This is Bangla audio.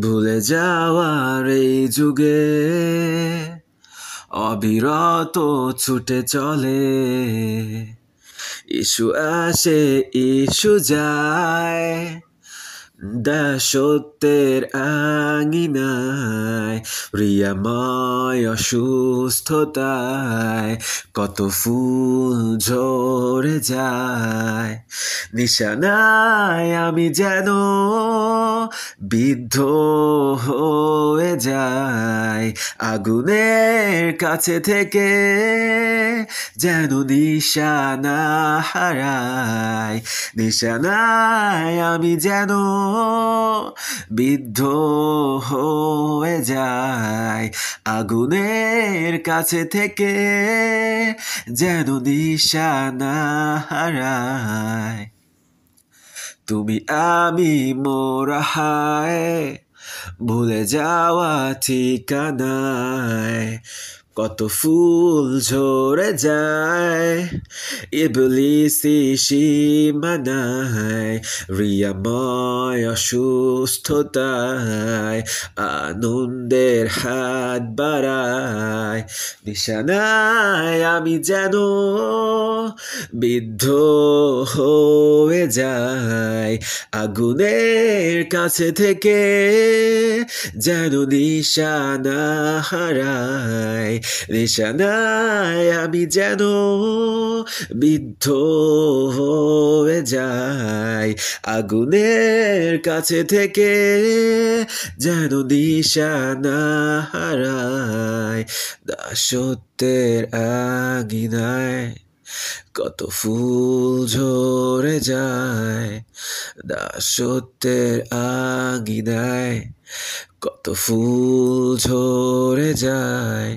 ভুলে যাওয়ার এই যুগে অবিরত ছুটে চলে, ইস্যু আসে ইস্যু যায়, দাসত্বের আঙিনায় প্রিয়াময় অসুস্থতায় কত ফুল ঝরে যায়। নিশানায় আমি যেন বিদ্ধ হয়ে যাই, আগুনের কাছে থেকে যেন নিশানা হারাই। নিশানায় আমি যেন বিদ্ধ হয়ে যাই, আগুনের কাছে থেকে যেন নিশানা হারাই। তুমি আমি মোরা হায় ভুলে যাওয়া ঠিকানায় কত ফুল ঝরে যায়, ইবলিসি সীমানায় রিয়াময় অসুস্থতায় আনন্দের হাত বাড়ায়। নিশানায় আমি যেন বিদ্ধ হয়ে যাই, আগুনের কাছে থেকে যেন নিশানা হারাই। নিশানায় আমি যেন বিদ্ধ হয়ে যাই, আগুনের কাছে থেকে যেন নিশানা হারাই। দাসত্বের আঙিনায় কত ফুল ঝরে যায়, দাসত্বের আঙিনায় কত ফুল ঝরে যায়।